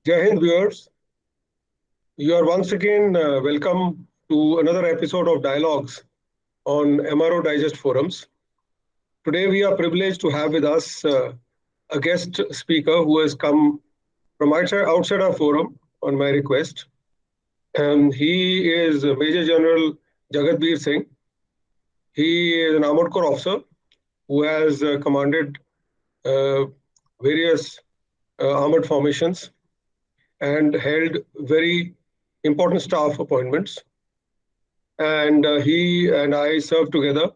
Jai Hind viewers, you are once again welcome to another episode of Dialogues on MRO Digest Forums. Today we are privileged to have with us a guest speaker who has come from outside our forum on my request. And he is Major General Jagatbir Singh. He is an Armored Corps officer who has commanded uh, various armored formations and held very important staff appointments. And he and I served together,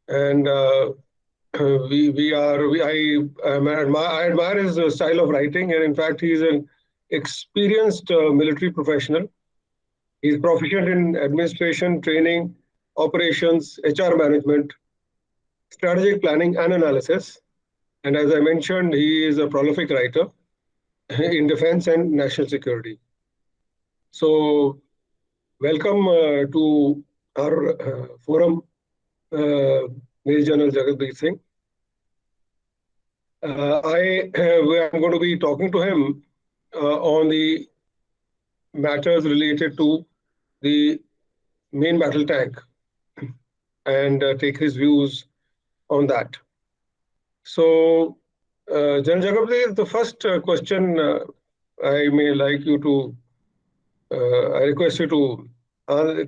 and I admire his style of writing, and in fact, he's an experienced military professional. He's proficient in administration, training, operations, HR management, strategic planning, and analysis. And as I mentioned, he is a prolific writer in defense and national security. So, welcome to our forum, Major General Jagatbir Singh. I'm going to be talking to him on the matters related to the main battle tank and take his views on that. So, General Jagatbir, the first question I may like you to, I request you to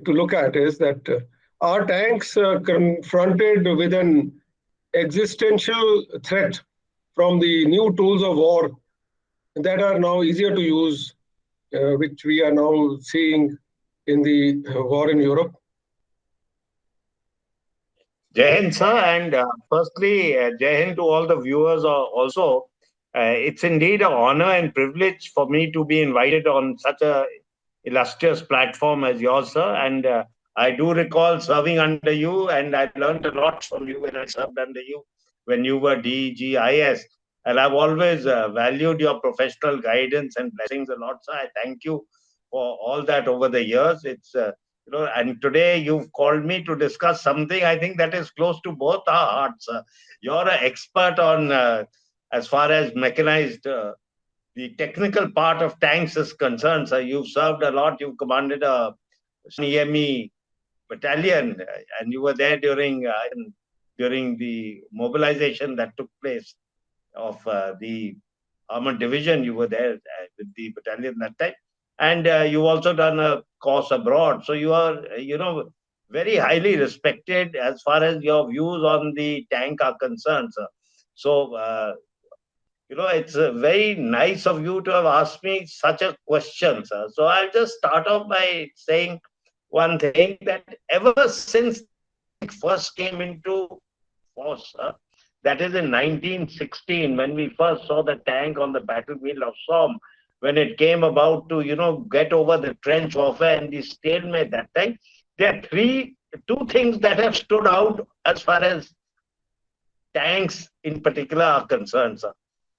look at is that are tanks confronted with an existential threat from the new tools of war that are now easier to use, which we are now seeing in the war in Europe? Jai Hind, sir, and firstly, Jai Hind to all the viewers also. It's indeed an honor and privilege for me to be invited on such a illustrious platform as yours, sir. And I do recall serving under you, and I learned a lot from you when I served under you when you were DGIS. And I've always valued your professional guidance and blessings a lot, sir. I thank you for all that over the years. It's and today you've called me to discuss something I think that is close to both our hearts. You're an expert on as far as mechanized. The technical part of tanks is concerned, sir. You've served a lot. You've commanded a EME battalion, and you were there during the mobilization that took place of the armored division. You were there with the battalion that time, and you've also done a course abroad. So you are, very highly respected as far as your views on the tank are concerned, sir. So it's very nice of you to have asked me such a question, sir. So I'll just start off by saying one thing, that ever since first came into force, sir, that is in 1916, when we first saw the tank on the battlefield of Somme, when it came about to, get over the trench warfare and the stalemate that time, there are two things that have stood out as far as tanks in particular are concerned, sir.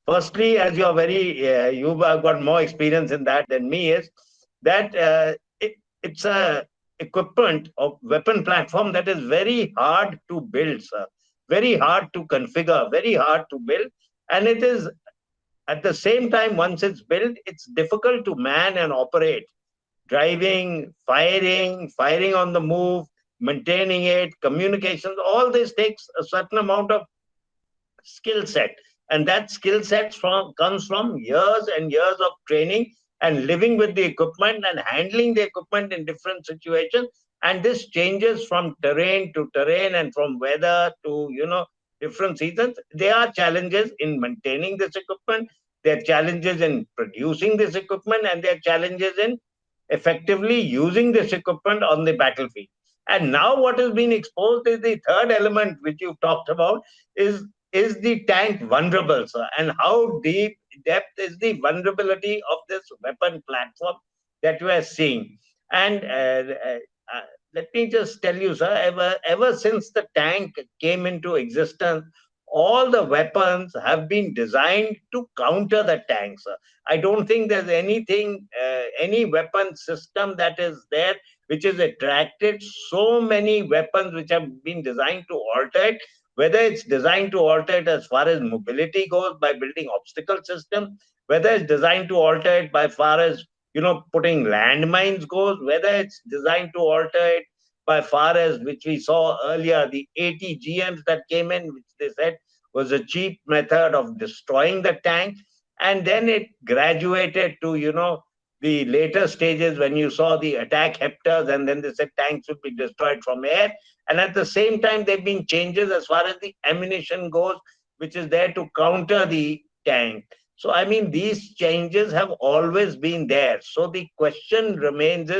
Firstly, as you've got more experience in that than me, is that it's a equipment or weapon platform that is very hard to build, sir. Very hard to configure, very hard to build. And it is, at the same time, once it's built, it's difficult to man and operate. Driving, firing on the move, maintaining it, communications, all this takes a certain amount of skill set. And that skill set comes from years and years of training and living with the equipment and handling the equipment in different situations. And this changes from terrain to terrain and from weather to, different seasons. There are challenges in maintaining this equipment. There are challenges in producing this equipment, and there are challenges in effectively using this equipment on the battlefield. And now what has been exposed is the third element, which you've talked about, is the tank vulnerable, sir? And how deep depth is the vulnerability of this weapon platform that we are seeing? And let me just tell you, sir, ever since the tank came into existence, all the weapons have been designed to counter the tank, sir. I don't think there's any weapon system that is there which has attracted so many weapons which have been designed to alter it. whether it's designed to alter it as far as mobility goes by building obstacle system, whether it's designed to alter it by far as putting landmines goes, whether it's designed to alter it by far as, which we saw earlier, the 80 GMs that came in, which they said was a cheap method of destroying the tank. And then it graduated to, the later stages when you saw the attack hepters, and then they said tanks would be destroyed from air. And at the same time, there have been changes as far as the ammunition goes, which is there to counter the tank. So, I mean, these changes have always been there. So the question remains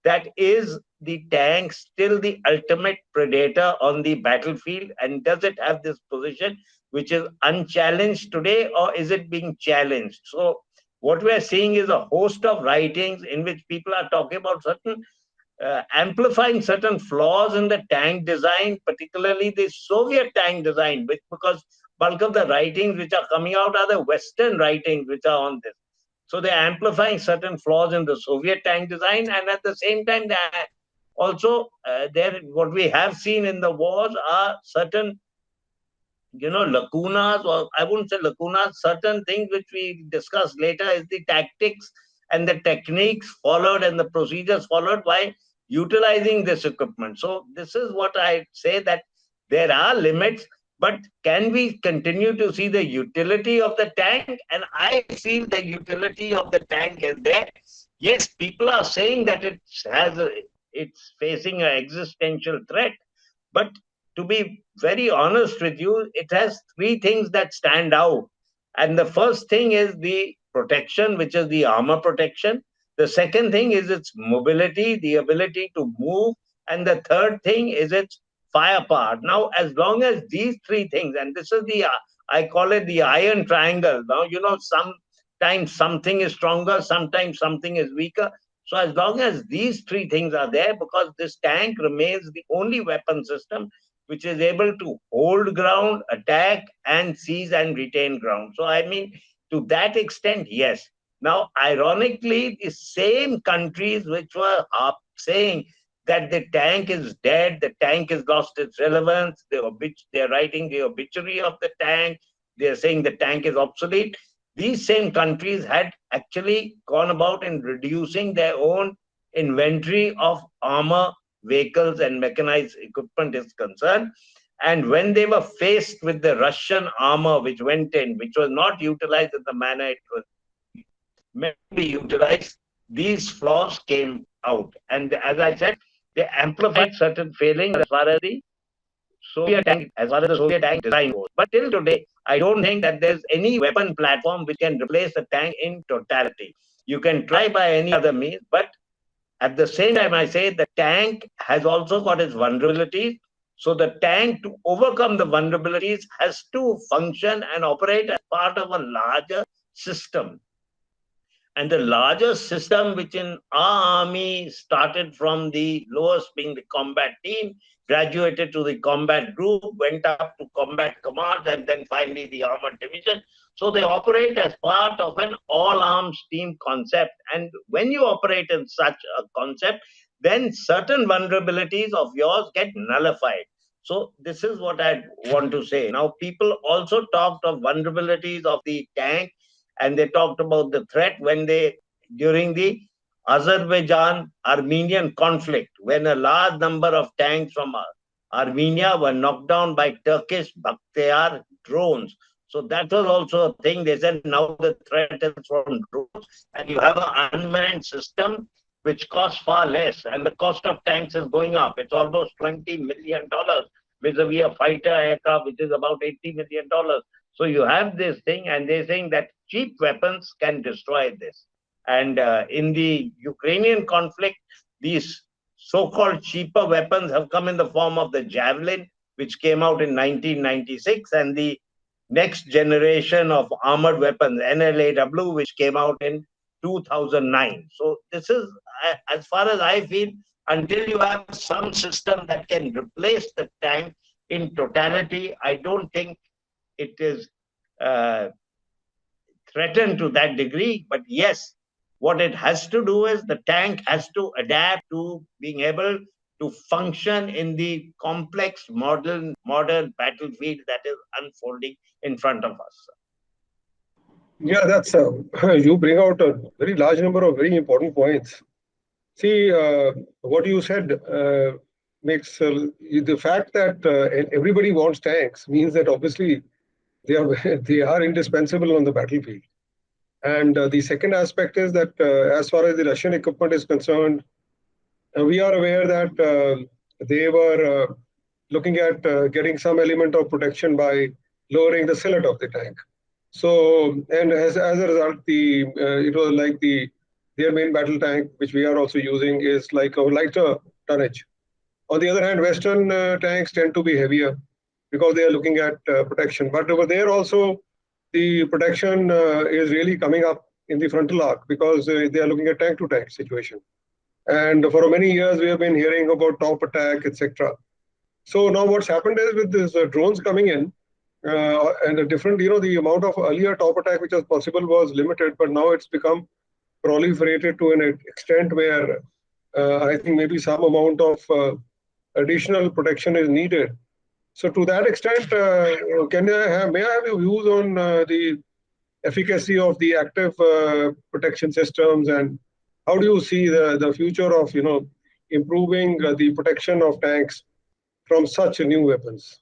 that is the tank still the ultimate predator on the battlefield? And does it have this position which is unchallenged today, or is it being challenged? So what we are seeing is a host of writings in which people are talking about certain amplifying certain flaws in the tank design, particularly the Soviet tank design, which, because bulk of the writings which are coming out are the Western writings which are on this. So they're amplifying certain flaws in the Soviet tank design, and at the same time, they also there what we have seen in the wars are certain lacunas, or I wouldn't say lacunas, certain things which we discuss later is the tactics and the techniques followed and the procedures followed by utilizing this equipment. So this is what I say, that there are limits, but can we continue to see the utility of the tank? And I feel the utility of the tank is there. Yes, people are saying that it's facing an existential threat, but to be very honest with you, it has three things that stand out. And the first thing is the protection, which is the armor protection. The second thing is its mobility, the ability to move. And the third thing is its firepower. Now, as long as these three things, and this is I call it the iron triangle. Now, sometimes something is stronger, sometimes something is weaker. So as long as these three things are there, because this tank remains the only weapon system which is able to hold ground, attack, and seize and retain ground. So, I mean, to that extent, yes. Now, ironically, the same countries which were saying that the tank is dead, the tank has lost its relevance, they're writing the obituary of the tank, they're saying the tank is obsolete. These same countries had actually gone about in reducing their own inventory of armor, vehicles, and mechanized equipment is concerned. And when they were faced with the Russian armor which went in, which was not utilized in the manner it was meant to be utilized, these flaws came out. And as I said, they amplified certain failings as far as the Soviet tank design goes. But till today, I don't think that there's any weapon platform which can replace the tank in totality. You can try by any other means, but at the same time, I say the tank has also got its vulnerabilities. So the tank, to overcome the vulnerabilities, has to function and operate as part of a larger system. And the larger system, which in our army started from the lowest being the combat team, graduated to the combat group, went up to combat command, and then finally the armored division. So they operate as part of an all-arms team concept. And when you operate in such a concept, then certain vulnerabilities of yours get nullified. So this is what I want to say. Now, people also talked of vulnerabilities of the tank, and they talked about the threat during the Azerbaijan-Armenian conflict, when a large number of tanks from Armenia were knocked down by Turkish Bakhtiar drones. So that was also a thing. They said now the threat is from drones, and you have an unmanned system which costs far less, and the cost of tanks is going up. It's almost $20 million vis-a-vis a fighter aircraft, which is about $80 million. So you have this thing, and they're saying that cheap weapons can destroy this. And in the Ukrainian conflict, these so-called cheaper weapons have come in the form of the Javelin, which came out in 1996, and the next generation of armored weapons, NLAW, which came out in 2009. So this is, as far as I feel, until you have some system that can replace the tank in totality, I don't think it is threatened to that degree. But yes, what it has to do is the tank has to adapt to being able to function in the complex modern battlefield that is unfolding in front of us. Yeah, that's you bring out a very large number of very important points. See, what you said makes the fact that everybody wants tanks means that obviously they are they are indispensable on the battlefield. And the second aspect is that as far as the Russian equipment is concerned, we are aware that they were looking at getting some element of protection by lowering the silhouette of the tank. So, and as a result, it was like their main battle tank, which we are also using, is like a lighter tonnage. On the other hand, Western tanks tend to be heavier because they are looking at protection. But over there also, the protection is really coming up in the frontal arc because they are looking at tank to tank situation. And for many years, we have been hearing about top attack, etc. So now what's happened is with these drones coming in, and a different, the amount of earlier top attack which was possible was limited, but now it's become proliferated to an extent where I think maybe some amount of additional protection is needed. So to that extent, may I have your views on the efficacy of the active protection systems, and how do you see the future of improving the protection of tanks from such new weapons?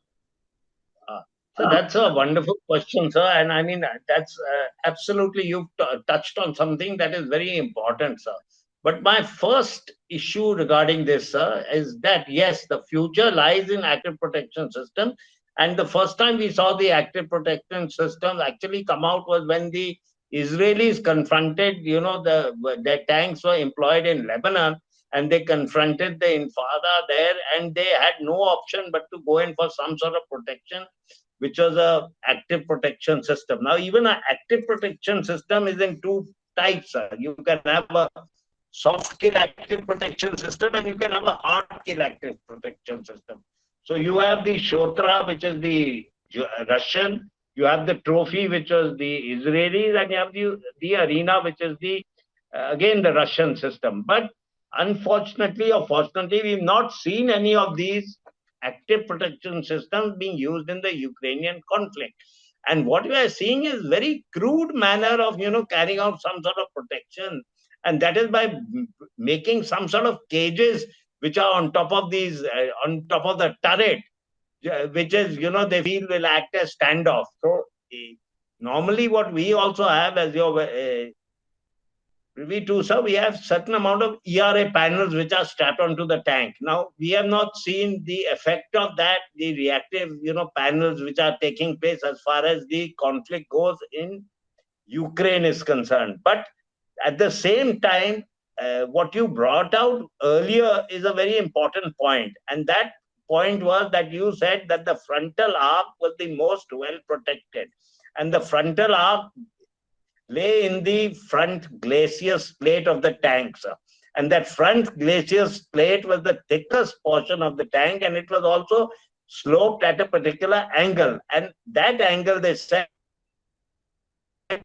So that's a wonderful question, sir. And I mean, that's absolutely, you've touched on something that is very important, sir. But my first issue regarding this, sir, is that yes, the future lies in active protection system. And the first time we saw the active protection system actually come out was when the Israelis confronted, their tanks were employed in Lebanon, and they confronted the Intifada there, and they had no option but to go in for some sort of protection, which was a active protection system. Now, even an active protection system is in two types. You can have a soft kill active protection system, and you can have a hard kill active protection system. So you have the Shotra, which is the Russian. You have the Trophy, which was the Israelis, and you have the Arena, which is the again the Russian system. But unfortunately or fortunately, we've not seen any of these active protection systems being used in the Ukrainian conflict. And what we are seeing is very crude manner of carrying out some sort of protection, and that is by making some sort of cages which are on top of these on top of the turret, which is they feel will act as standoff. So normally what we also have, as you're privy to, sir, we have certain amount of ERA panels which are strapped onto the tank. Now, we have not seen the effect of that, the reactive, panels which are taking place as far as the conflict goes in Ukraine is concerned. But at the same time, what you brought out earlier is a very important point. And that point was that you said that the frontal arc was the most well protected. And the frontal arc lay in the front glacis plate of the tank, sir. And that front glacis plate was the thickest portion of the tank, and it was also sloped at a particular angle. And that angle, they said,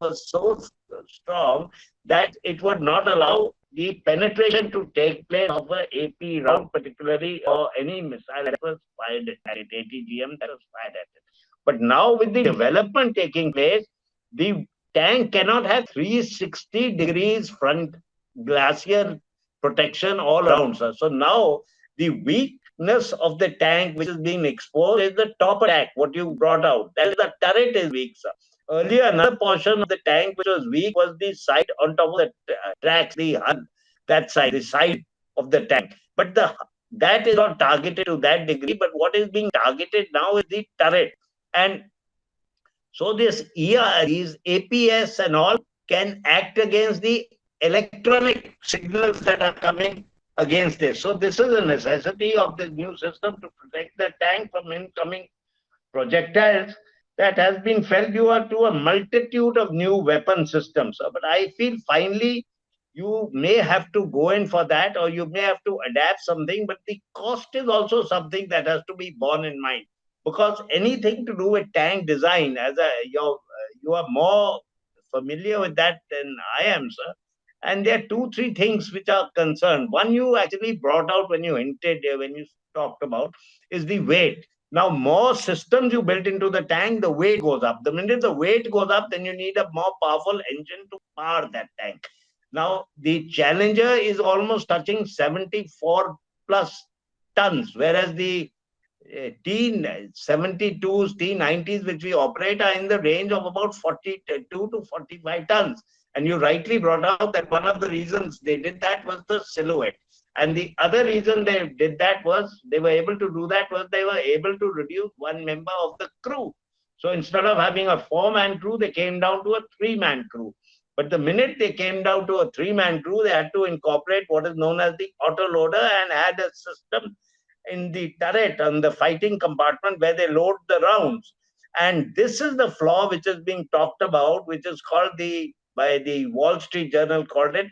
was so strong that it would not allow the penetration to take place of an AP round, particularly, or any missile that was fired at it, ATGM that was fired at it. But now, with the development taking place, the tank cannot have 360 degrees front glacier protection all around, sir. So now the weakness of the tank which is being exposed is the top attack, what you brought out. That is, the turret is weak, sir. Earlier, another portion of the tank which was weak was the side on top of the tracks, the HUD, that side, the side of the tank. But that is not targeted to that degree, but what is being targeted now is the turret. And so this these APS and all can act against the electronic signals that are coming against this. So this is a necessity of the new system to protect the tank from incoming projectiles that has been felt due to a multitude of new weapon systems. But I feel finally you may have to go in for that, or you may have to adapt something, but the cost is also something that has to be borne in mind. Because anything to do with tank design, you are more familiar with that than I am, sir. And there are two, three things which are concerned. One you actually brought out when you hinted, when you talked about, is the weight. Now, more systems you built into the tank, the weight goes up. The minute the weight goes up, then you need a more powerful engine to power that tank. Now, the Challenger is almost touching 74 plus tons, whereas the T72s, T90s, which we operate, are in the range of about 42 to 45 tons. And you rightly brought out that one of the reasons they did that was the silhouette. And the other reason they did that was they were able to do that was they were able to reduce one member of the crew. So instead of having a four-man crew, they came down to a three-man crew. But the minute they came down to a three-man crew, they had to incorporate what is known as the autoloader and add a system in the turret on the fighting compartment where they load the rounds. And this is the flaw which is being talked about, which is called by the Wall Street Journal called it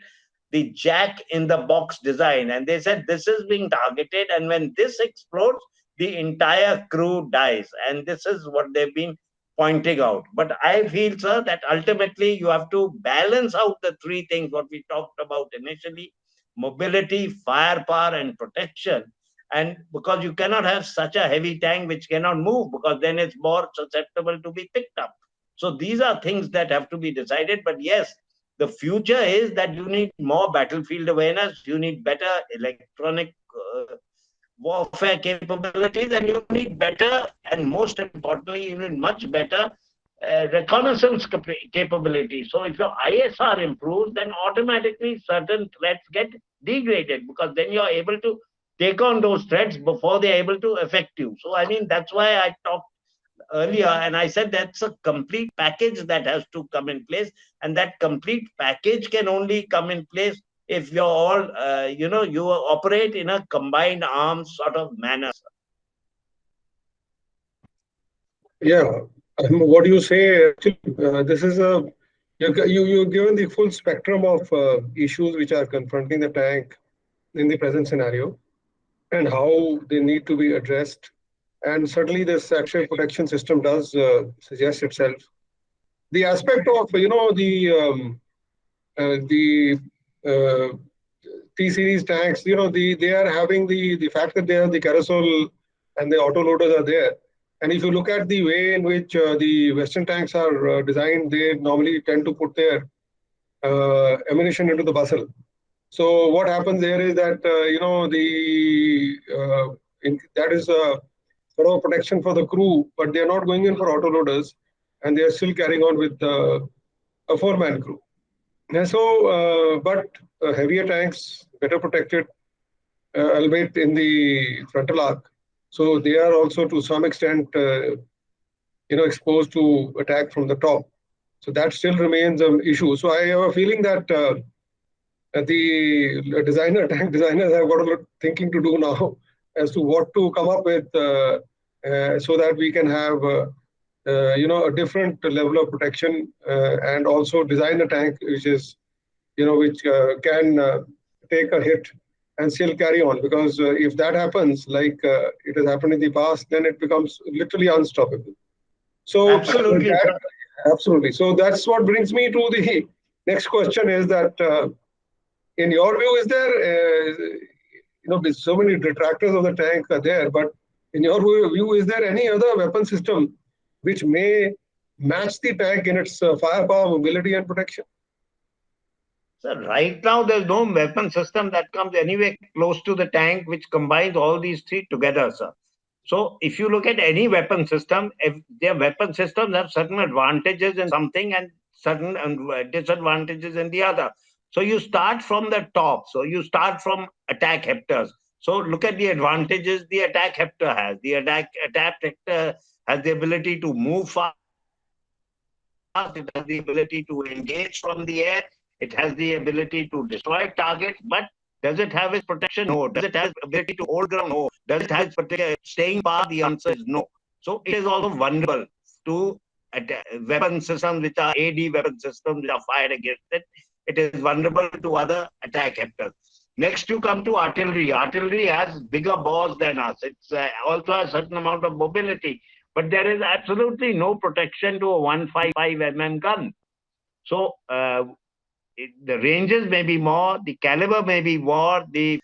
the jack in the box design. And they said this is being targeted. And when this explodes, the entire crew dies. And this is what they've been pointing out. But I feel, sir, that ultimately you have to balance out the three things what we talked about initially: mobility, firepower, and protection. And because you cannot have such a heavy tank which cannot move, because then it's more susceptible to be picked up. So these are things that have to be decided. But yes, the future is that you need more battlefield awareness, you need better electronic warfare capabilities, and you need better, and most importantly, you need much better reconnaissance capability. So if your ISR improves, then automatically certain threats get degraded, because then you're able to take on those threats before they're able to affect you. So I mean, that's why I talked earlier and I said that's a complete package that has to come in place, and that complete package can only come in place if you're all you operate in a combined arms sort of manner. Yeah, what you say, actually, this is you've given the full spectrum of issues which are confronting the tank in the present scenario and how they need to be addressed. And certainly, this actual protection system does suggest itself. The aspect of the uh, T series tanks, they are having the fact that they have the carousel and the autoloaders are there. And if you look at the way in which the Western tanks are designed, they normally tend to put their ammunition into the bustle. So what happens there is that that is sort of protection for the crew, but they are not going in for autoloaders, and they are still carrying on with a four-man crew. Yeah, so, but heavier tanks, better protected, albeit in the frontal arc. So they are also to some extent, exposed to attack from the top. So that still remains an issue. So I have a feeling that the tank designers have got a lot of thinking to do now as to what to come up with so that we can have, a different level of protection and also design a tank which is, which can take a hit and still carry on. Because if that happens, like it has happened in the past, then it becomes literally unstoppable. So Absolutely, sir. absolutely. So that's what brings me to the next question: is that in your view, is there there's so many detractors of the tank are there, but in your view, is there any other weapon system which may match the tank in its firepower, mobility, and protection? So right now, there's no weapon system that comes anywhere close to the tank, which combines all these three together, sir. So if you look at any weapon system, if their weapon systems have certain advantages in something and certain disadvantages in the other. So you start from the top. So you start from attack hectors. So look at the advantages the attack hector has. The attack hector has the ability to move fast. It has the ability to engage from the air. It has the ability to destroy targets. But does it have its protection? No. Does it have ability to hold ground? No. Does it have its particular staying power? The answer is no. So it is also vulnerable to weapon systems which are AD weapon systems which are fired against it. It is vulnerable to other attack vectors. Next, you come to artillery. Artillery has bigger bores than us. It's also a certain amount of mobility, but there is absolutely no protection to a 155 mm gun. So the ranges may be more, the caliber may be more, the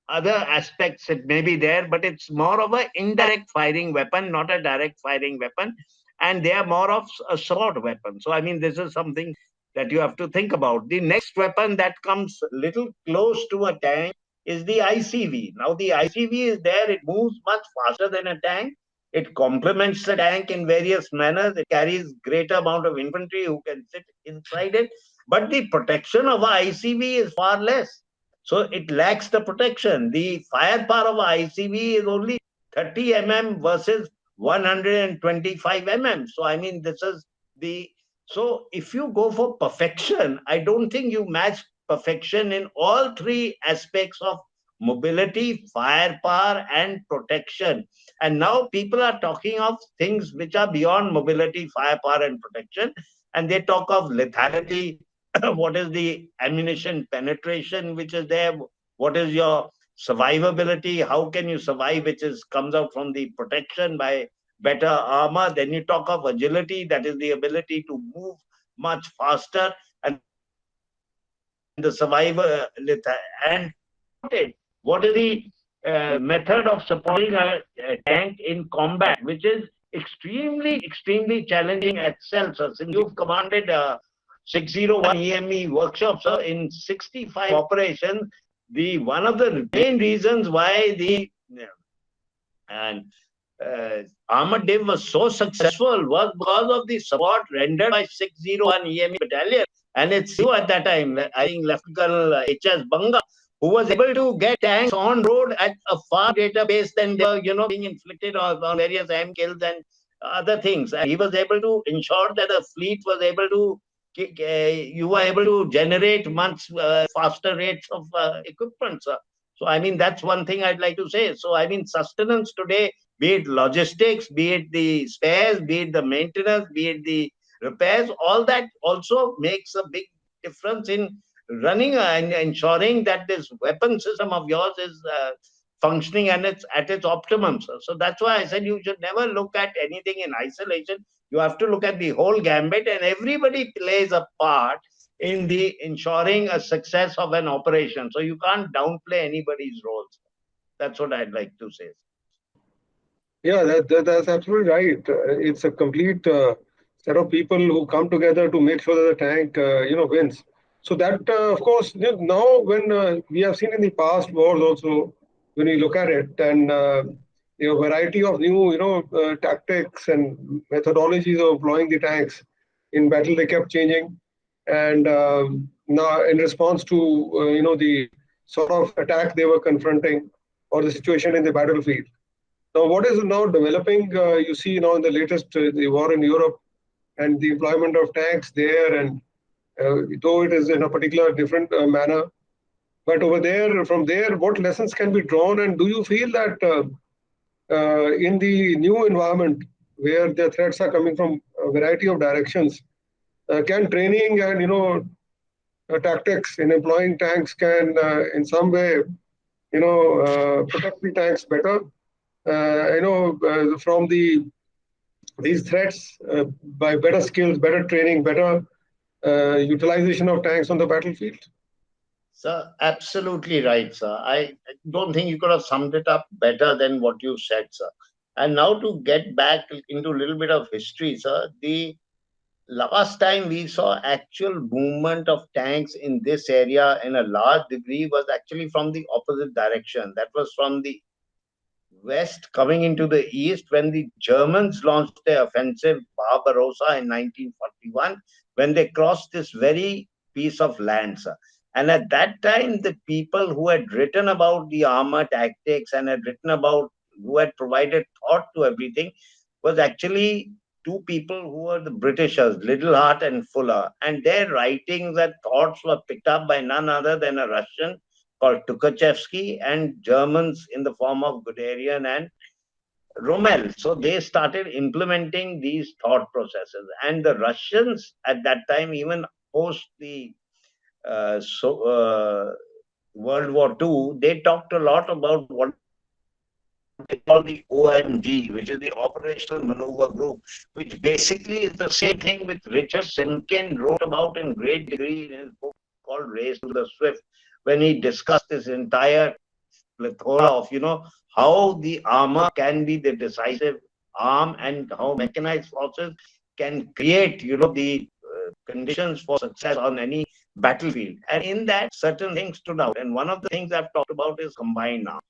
other aspects it may be there, but it's more of an indirect firing weapon, not a direct firing weapon. And they are more of a sword weapon. So, I mean, this is something that you have to think about. The next weapon that comes little close to a tank is the ICV. Now, the ICV is there, it moves much faster than a tank. It complements the tank in various manners. It carries greater amount of infantry who can sit inside it. But the protection of a ICV is far less. So it lacks the protection. The firepower of ICV is only 30 versus 125 So I mean, this is the so if you go for perfection, I don't think you match perfection in all three aspects of mobility, firepower, and protection. And now people are talking of things which are beyond mobility, firepower, and protection, and they talk of lethality. What is the ammunition penetration which is there? What is your survivability? How can you survive, which is comes out from the protection by better armor? Then you talk of agility, that is the ability to move much faster, and the survivor and supported. What is the method of supporting a tank in combat, which is extremely challenging itself. So since you've commanded 601 EME workshops, so in 65 operations, the one of the main reasons why the and armored div was so successful was because of the support rendered by 601 EME battalion and its CEO at that time, I think Lieutenant Colonel H.S. Banga, who was able to get tanks on road at a far greater pace than they were, being inflicted on various AM kills and other things. And he was able to ensure that the fleet was able to you were able to generate much faster rates of equipment. So, I mean, that's one thing I'd like to say. So, I mean, sustenance today, be it logistics, be it the spares, be it the maintenance, be it the repairs, all that also makes a big difference in running and ensuring that this weapon system of yours is functioning and it's at its optimum. So that's why I said you should never look at anything in isolation. You have to look at the whole gambit, and everybody plays a part in the ensuring a success of an operation. So you can't downplay anybody's roles. That's what I'd like to say. Yeah, that's absolutely right. It's a complete set of people who come together to make sure that the tank, wins. So that, of course, now when we have seen in the past wars also, when we look at it, and variety of new, tactics and methodologies of employing the tanks in battle, they kept changing, and now in response to, the sort of attack they were confronting or the situation in the battlefield. Now, what is now developing, you see now in the latest the war in Europe and the employment of tanks there, and though it is in a particular different manner, but over there, from there, what lessons can be drawn, and do you feel that in the new environment where the threats are coming from a variety of directions, can training and tactics in employing tanks can in some way protect the tanks better? From these threats by better skills, better training, better utilization of tanks on the battlefield? Sir, absolutely right, sir. I don't think you could have summed it up better than what you said, sir. And now to get back into a little bit of history, sir, the last time we saw actual movement of tanks in this area in a large degree was actually from the opposite direction. That was from the west coming into the east when the Germans launched their offensive Barbarossa in 1941, when they crossed this very piece of land, sir. And at that time, the people who had written about the armor tactics and had written about, who had provided thought to everything, was actually two people who were the Britishers, Little Heart and Fuller. And their writings and thoughts were picked up by none other than a Russian called Tukhachevsky and Germans in the form of Guderian and Rommel. So they started implementing these thought processes. And the Russians at that time, even post the World War II, they talked a lot about what is called the they call the OMG, which is the Operational Maneuver Group, which basically is the same thing which Richard Simkin wrote about in great degree in his book called Race to the Swift, when he discussed this entire plethora of, how the armor can be the decisive arm and how mechanized forces can create, the conditions for success on any battlefield. And in that, certain things stood out. And one of the things I've talked about is combined arms.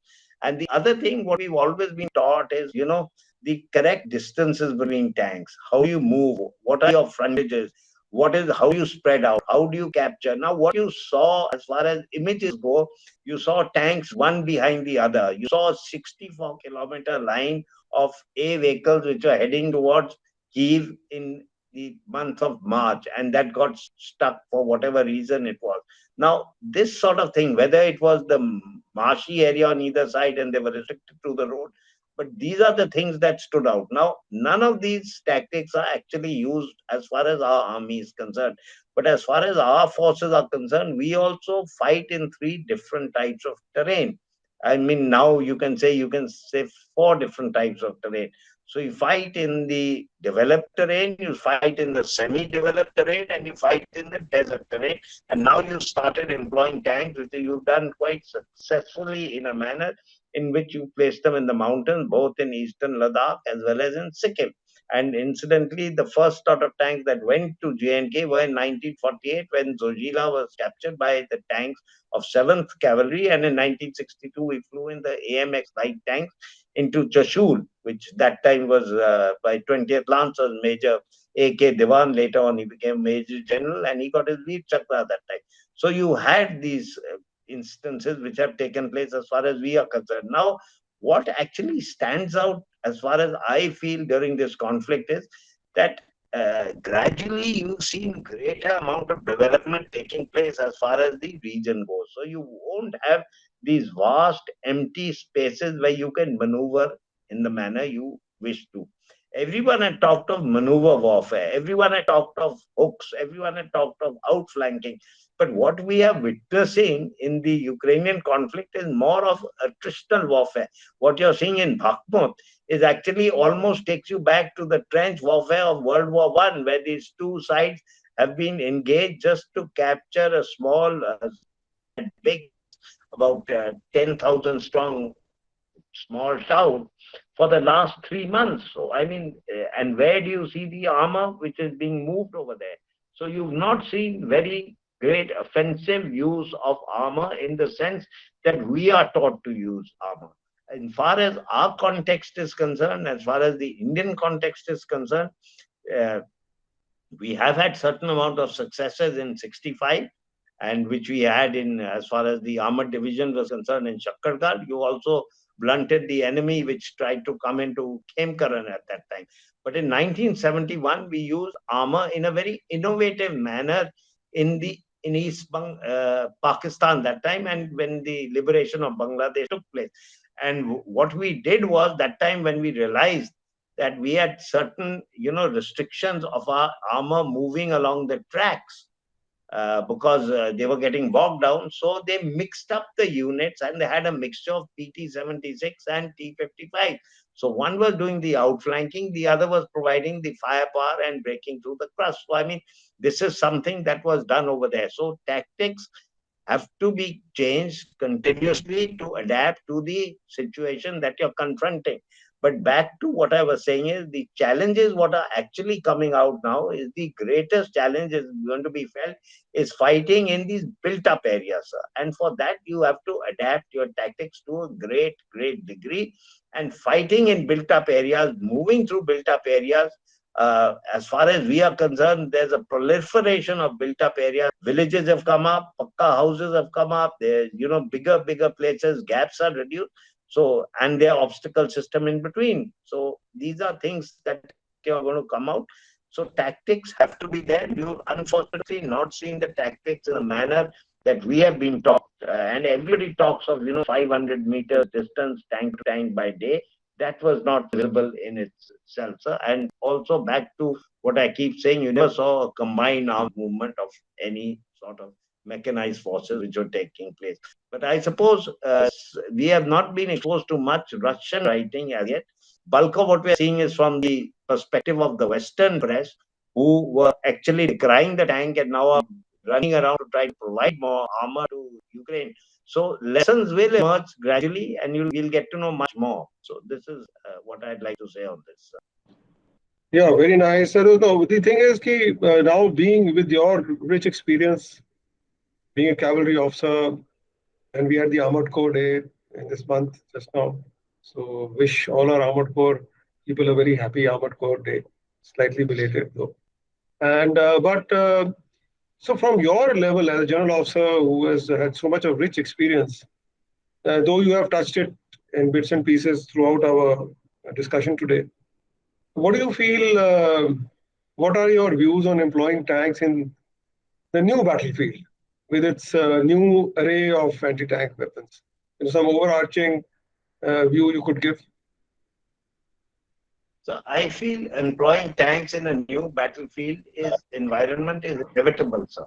And the other thing, what we've always been taught is, the correct distances between tanks. How do you move? What are your frontages? How you spread out? How do you capture? Now, what you saw as far as images go, you saw tanks one behind the other. You saw a 64-kilometer line of A vehicles which are heading towards Kiev in the month of March, and that got stuck for whatever reason it was. Now, this sort of thing, whether it was the marshy area on either side and they were restricted to the road, but these are the things that stood out. Now, none of these tactics are actually used as far as our army is concerned. But as far as our forces are concerned, we also fight in three different types of terrain. I mean, now you can say four different types of terrain. So you fight in the developed terrain, you fight in the semi-developed terrain, and you fight in the desert terrain. And now you started employing tanks, which you've done quite successfully in a manner in which you place them in the mountains, both in eastern Ladakh as well as in Sikkim. And incidentally, the first sort of tanks that went to J&K were in 1948 when Zojila was captured by the tanks of 7th Cavalry. And in 1962, we flew in the AMX light tanks into Chashul, which that time was by 20th Lancers Major A.K. Devan. Later on, he became Major General and he got his Veer Chakra that time. So you had these instances which have taken place as far as we are concerned. Now, what actually stands out as far as I feel during this conflict is that gradually you've seen greater amount of development taking place as far as the region goes. So you won't have these vast empty spaces where you can maneuver in the manner you wish to. Everyone had talked of maneuver warfare. Everyone had talked of hooks. Everyone had talked of outflanking. But what we are witnessing in the Ukrainian conflict is more of attritional warfare. What you're seeing in Bakhmut is actually almost takes you back to the trench warfare of World War One, where these two sides have been engaged just to capture a small, big, about 10,000 strong small town for the last 3 months. So, I mean, and where do you see the armor which is being moved over there? So, you've not seen very great offensive use of armor in the sense that we are taught to use armor. As far as our context is concerned, as far as the Indian context is concerned, uh, we have had certain amount of successes in 65 and which we had in as far as the armored division was concerned in Shakkargarh. You also blunted the enemy which tried to come into Khemkaran at that time. But in 1971, we used armor in a very innovative manner in Pakistan that time and when the liberation of Bangladesh took place. And what we did was that time when we realized that we had certain, restrictions of our armor moving along the tracks because they were getting bogged down. So they mixed up the units and they had a mixture of PT-76 and T-55. So one was doing the outflanking, the other was providing the firepower and breaking through the crust. So I mean, this is something that was done over there. So tactics have to be changed continuously to adapt to the situation that you're confronting. But back to what I was saying is the challenges what are actually coming out now is the greatest challenge is going to be felt is fighting in these built up areas. Sir. And for that you have to adapt your tactics to a great, great degree. And fighting in built up areas, moving through built up areas, as far as we are concerned, there's a proliferation of built-up areas. Villages have come up, pakka houses have come up. There's, bigger places, gaps are reduced. So, and there are obstacle system in between. So, these are things that are going to come out. So, tactics have to be there. You've unfortunately not seen the tactics in a manner that we have been taught. And everybody talks of, 500 meters distance, tank to tank by day. That was not visible in itself, sir. And also back to what I keep saying, you never saw a combined armed movement of any sort of mechanized forces which were taking place. But I suppose we have not been exposed to much Russian writing as yet. Bulk of what we are seeing is from the perspective of the Western press, who were actually decrying the tank and now are running around to try to provide more armor to Ukraine. So lessons will emerge gradually, and you'll get to know much more. So this is what I'd like to say on this. Yeah, very nice. No, the thing is, now being with your rich experience, being a cavalry officer, and we had the Armored Corps Day in this month just now. So wish all our Armored Corps people a very happy Armored Corps Day. Slightly belated though. And so from your level as a general officer who has had so much of rich experience, though you have touched it in bits and pieces throughout our discussion today, what do you feel? What are your views on employing tanks in the new battlefield with its new array of anti-tank weapons? Some overarching view you could give? So I feel employing tanks in a new battlefield is environment is inevitable, sir.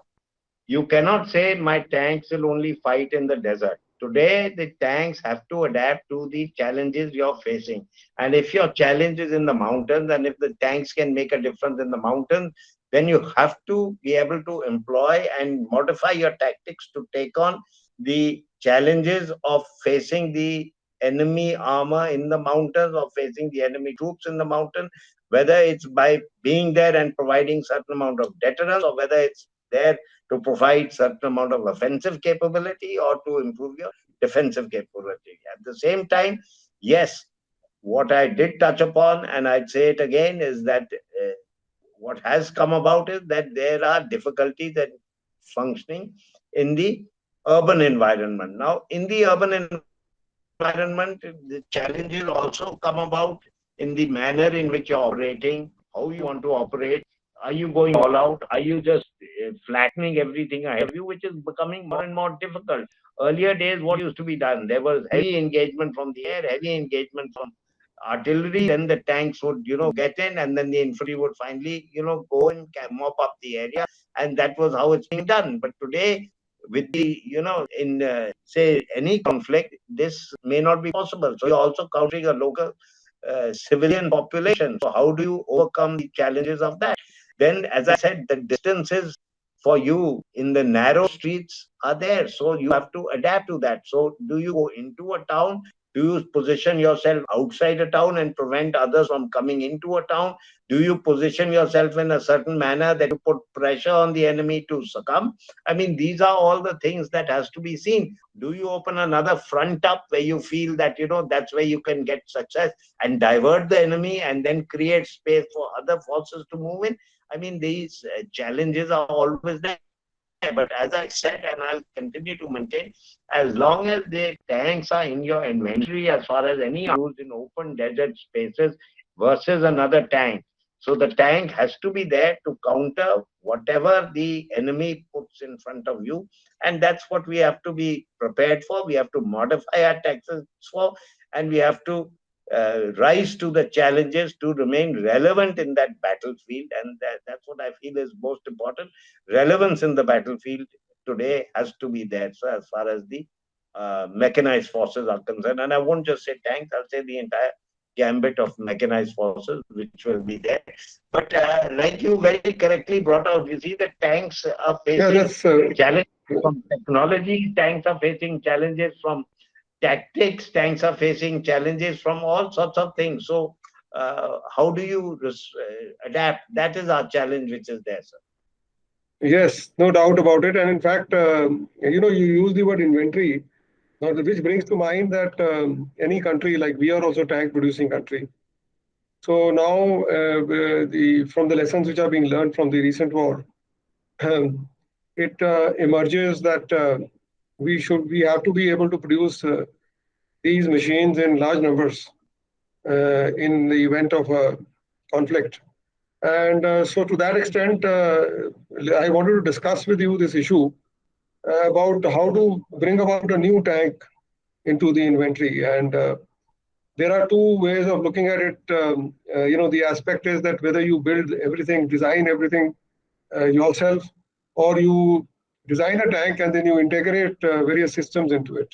You cannot say my tanks will only fight in the desert. Today, the tanks have to adapt to the challenges you're facing. And if your challenge is in the mountains, and if the tanks can make a difference in the mountains, then you have to be able to employ and modify your tactics to take on the challenges of facing the enemy armor in the mountains or facing the enemy troops in the mountain, whether it's by being there and providing certain amount of deterrence, or whether it's there to provide certain amount of offensive capability or to improve your defensive capability. At the same time, yes, what I did touch upon, and I'd say it again, is that what has come about is that there are difficulties in functioning in the urban environment. Now, in the urban environment, the challenges also come about in the manner in which you're operating, how you want to operate. Are you going all out? Are you just flattening everything ahead of you, which is becoming more and more difficult? Earlier days, what used to be done? There was heavy engagement from the air, heavy engagement from artillery. Then the tanks would, get in, and then the infantry would finally, go and mop up the area, and that was how it's being done. But today, with the, in say any conflict, this may not be possible. So you're also countering a local civilian population. So how do you overcome the challenges of that? Then, as I said, the distances for you in the narrow streets are there. So you have to adapt to that. So do you go into a town? Do you position yourself outside a town and prevent others from coming into a town? Do you position yourself in a certain manner that you put pressure on the enemy to succumb? I mean, these are all the things that has to be seen. Do you open another front up where you feel that, that's where you can get success and divert the enemy and then create space for other forces to move in? I mean, these challenges are always there. But as I said, and I'll continue to maintain, as long as the tanks are in your inventory, as far as any used in open desert spaces versus another tank. So the tank has to be there to counter whatever the enemy puts in front of you. And that's what we have to be prepared for. We have to modify our tactics for, and we have to rise to the challenges to remain relevant in that battlefield. And that's what I feel is most important. Relevance in the battlefield today has to be there. So as far as the mechanized forces are concerned, and I won't just say tanks, I'll say the entire gambit of mechanized forces, which will be there. But like you very correctly brought out, you see the tanks are Yeah, facing that's challenges from technology, tanks are facing challenges from tactics, tanks are facing challenges from all sorts of things. So, how do you adapt? That is our challenge, which is there, sir. yes, no doubt about it. And in fact, you use the word inventory, which brings to mind that any country, like we are also tank producing country. So now, from the lessons which are being learned from the recent war, um, it emerges that we have to be able to produce these machines in large numbers in the event of a conflict. And so, to that extent, I wanted to discuss with you this issue about how to bring about a new tank into the inventory. And there are two ways of looking at it. The aspect is that whether you build everything, design everything yourself, or you design a tank and then you integrate various systems into it.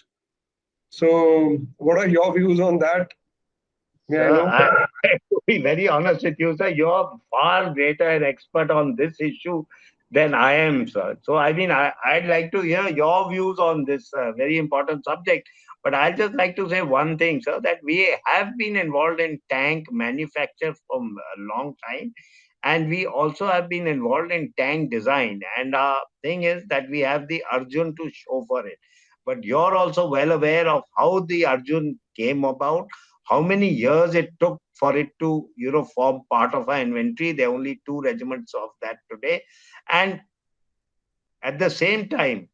So, what are your views on that? May I Sir, know? to be very honest with you, sir, you're far greater an expert on this issue than I am, sir. So, I mean, I'd like to hear your views on this very important subject. But I'd just like to say one thing, sir, that we have been involved in tank manufacture from a long time. And we also have been involved in tank design. And thing is that we have the Arjun to show for it. But you're also well aware of how the Arjun came about, how many years it took for it to form part of our inventory. There are only two regiments of that today. And at the same time,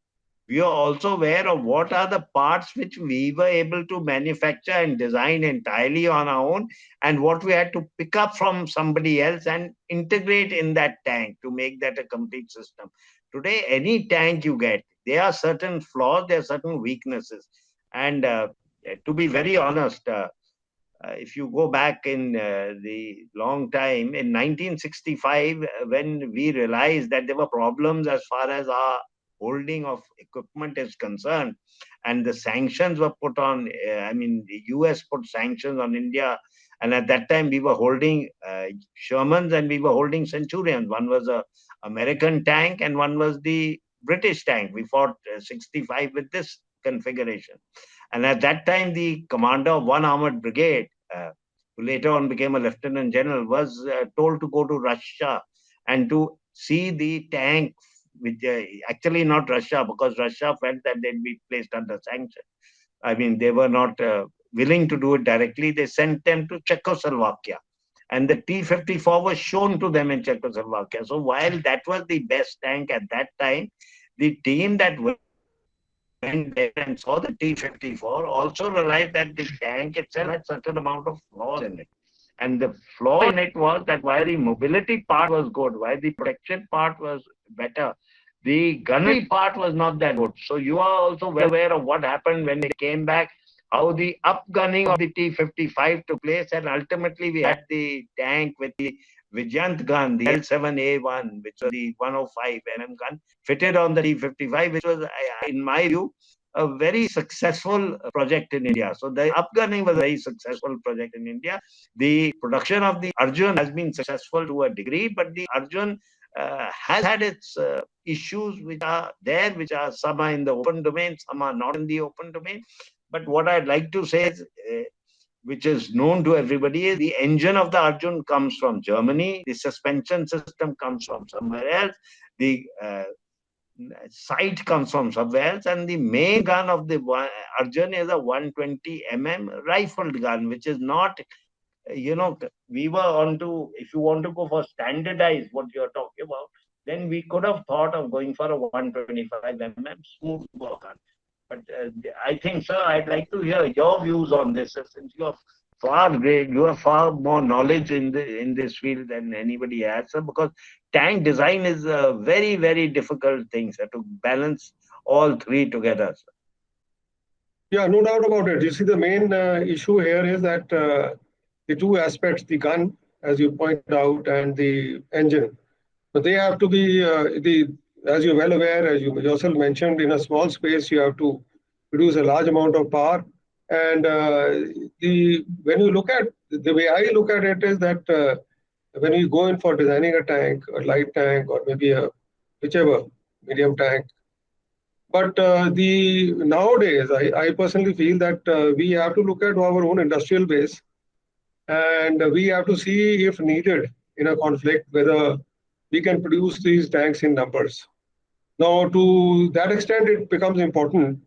we are also aware of what are the parts which we were able to manufacture and design entirely on our own, and what we had to pick up from somebody else and integrate in that tank to make that a complete system. Today, any tank you get, there are certain flaws, there are certain weaknesses. And to be very honest, if you go back in the long time, in 1965, when we realized that there were problems as far as our holding of equipment is concerned, and the sanctions were put on, I mean, the US put sanctions on India. And at that time, we were holding Shermans and we were holding Centurions. One was a American tank and one was the British tank. We fought 65 with this configuration. And at that time, the commander of one armored brigade, who later on became a lieutenant general, was told to go to Russia and to see the tank, which actually not Russia, because Russia felt that they'd be placed under sanction. I mean, they were not willing to do it directly. They sent them to Czechoslovakia. And the T-54 was shown to them in Czechoslovakia. So while that was the best tank at that time, the team that went there and saw the T-54 also realized that the tank itself had certain amount of flaws in it. And the flaw in it was that while the mobility part was good, while the protection part was better, the gunnery part was not that good. So you are also well aware of what happened when they came back, how the upgunning of the T-55 took place, and ultimately we had the tank with the Vijayant gun, the L7A1, which was the 105 mm gun, fitted on the T-55, which was, in my view, a very successful project in India. So the upgunning was a very successful project in India. The production of the Arjun has been successful to a degree, but the Arjun has had its issues which are there, which are some are in the open domain, some are not in the open domain. But what I'd like to say is, which is known to everybody, is the engine of the Arjun comes from Germany, the suspension system comes from somewhere else, the sight comes from somewhere else, and the main gun of the Arjun is a 120 mm rifled gun, which is not, we were on to, if you want to go for standardized, what you're talking about, then we could have thought of going for a 125 mm smooth bore gun. But I think, sir, I'd like to hear your views on this, since you have far more knowledge in this field than anybody has, sir, because tank design is a very, very difficult thing, sir, to balance all three together, sir. Yeah, no doubt about it. You see, the main issue here is that the two aspects, the gun, as you pointed out, and the engine, but they have to be as you're well aware, as you yourself mentioned, in a small space, you have to produce a large amount of power. And when you look at the way I look at it is that when you go in for designing a tank, a light tank, or maybe a whichever medium tank, but the nowadays, I personally feel that we have to look at our own industrial base, and we have to see if needed in a conflict whether we can produce these tanks in numbers. Now, to that extent, it becomes important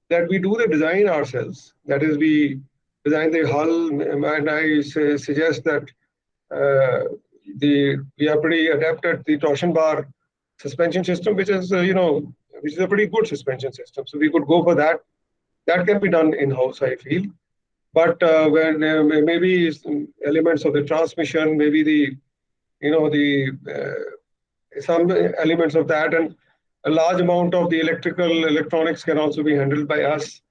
that we do the design ourselves. That is, we design the hull, and I suggest that we are pretty adept at the torsion bar suspension system, which is which is a pretty good suspension system. So we could go for that. That can be done in house, I feel. But when maybe elements of the transmission, maybe some elements of that, and a large amount of the electronics can also be handled by us.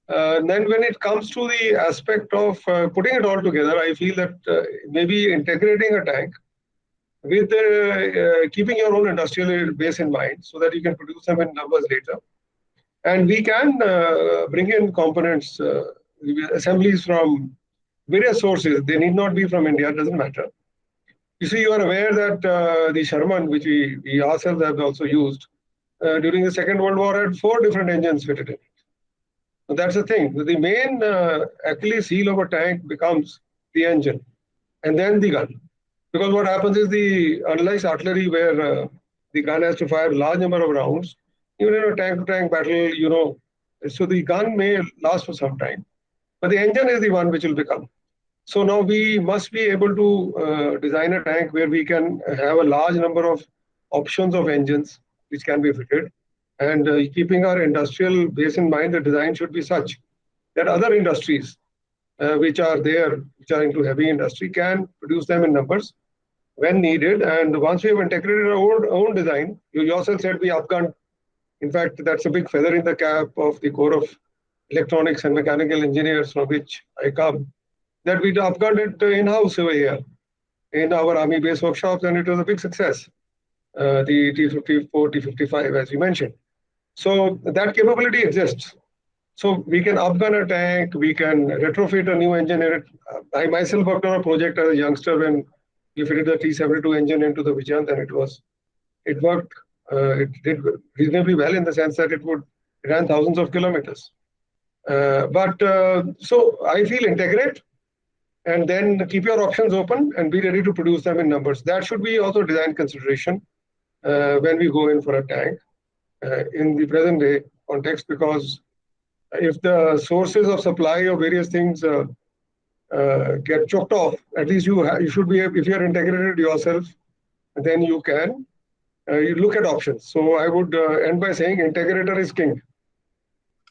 Then when it comes to the aspect of putting it all together, I feel that maybe integrating a tank with keeping your own industrial base in mind so that you can produce them in numbers later. And we can bring in components, assemblies from various sources. They need not be from India, it doesn't matter. You see, you are aware that the Sherman, which we ourselves have also used, during the Second World War had 4 different engines fitted in it. So that's the thing. The main Achilles heel of a tank becomes the engine and then the gun. Because what happens is unlike artillery where the gun has to fire a large number of rounds, even in a tank-to-tank battle, so the gun may last for some time. But the engine is the one which will become. So now we must be able to design a tank where we can have a large number of options of engines which can be fitted. And keeping our industrial base in mind, the design should be such that other industries which are into heavy industry, can produce them in numbers when needed. And once we have integrated our own design, you yourself said we upgunned. In fact, that's a big feather in the cap of the core of electronics and mechanical engineers from which I come, that we upgunned it in-house over here in our army base workshops, and it was a big success. The T-54, T-55, as you mentioned. So that capability exists. So we can upgun a tank, we can retrofit a new engine in it. I myself worked on a project as a youngster when we fitted the T-72 engine into the Vijayant, and it worked. It did reasonably well in the sense that it ran thousands of kilometers. So I feel integrate and then keep your options open and be ready to produce them in numbers. That should be also design consideration when we go in for a tank in the present day context, because if the sources of supply of various things get choked off, at least you should be, if you are integrated yourself, then you can you look at options. So I would end by saying integrator is king.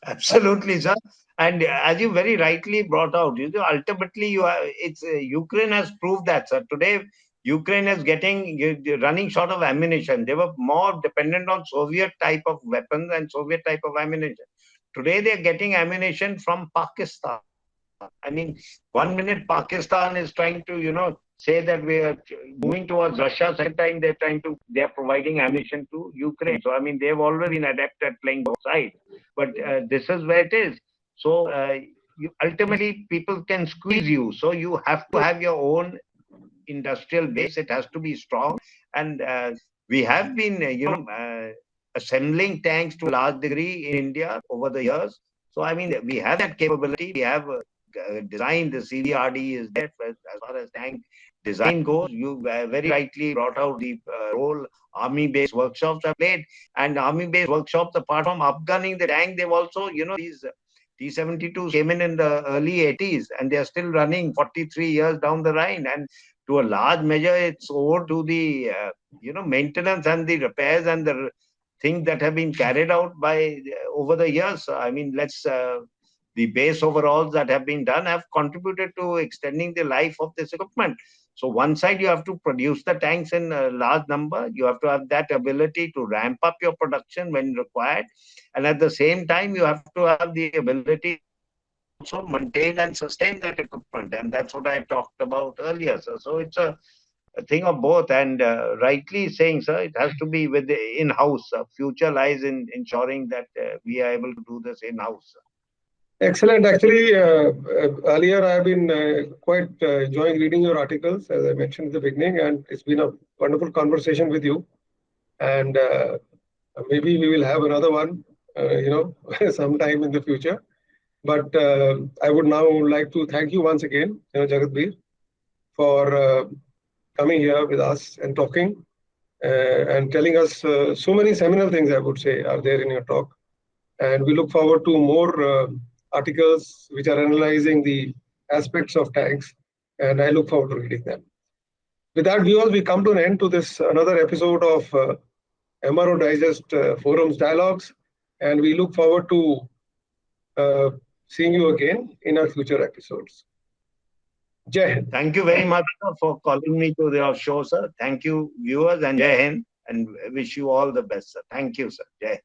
Absolutely, sir. And as you very rightly brought out, ultimately Ukraine has proved that, sir. Today, Ukraine is running short of ammunition. They were more dependent on Soviet type of weapons and Soviet type of ammunition. Today, they are getting ammunition from Pakistan. I mean, 1 minute Pakistan is trying to, say that we are moving towards Russia. Second time, they're providing ammunition to Ukraine. So, I mean, they've already been adept at playing both sides. But this is where it is. So, ultimately, people can squeeze you. So, you have to have your own industrial base. It has to be strong. And we have been, assembling tanks to a large degree in India over the years. So, I mean, we have that capability. We have designed, the CVRD is there as far as tank design goes. You very rightly brought out the role army-based workshops have played. And army-based workshops, apart from upgunning the tank, they've also, these T-72s came in the early 80s, and they're still running 43 years down the line. And to a large measure, it's owed to the, maintenance and the repairs and the things that have been carried out by over the years. I mean, the base overalls that have been done have contributed to extending the life of this equipment. So one side, you have to produce the tanks in a large number. You have to have that ability to ramp up your production when required. And at the same time, you have to have the ability to also maintain and sustain that equipment. And that's what I talked about earlier. So it's a thing of both. And rightly saying, sir, it has to be with the in-house. Future lies in ensuring that we are able to do this in-house. Excellent. Actually, earlier I've been quite enjoying reading your articles, as I mentioned in the beginning, and it's been a wonderful conversation with you. And maybe we will have another one, sometime in the future. But I would now like to thank you once again, Jagatbir, for coming here with us and talking and telling us so many seminal things, I would say, are there in your talk. And we look forward to more articles which are analyzing the aspects of tanks, and I look forward to reading them. With that, viewers, we come to an end to this another episode of MRO Digest Forums Dialogues, and we look forward to seeing you again in our future episodes. Jai Hind. Thank you very much, sir, for calling me to your show, sir. Thank you, viewers, and Jai Hind, and wish you all the best, sir. Thank you, sir. Jai Hind.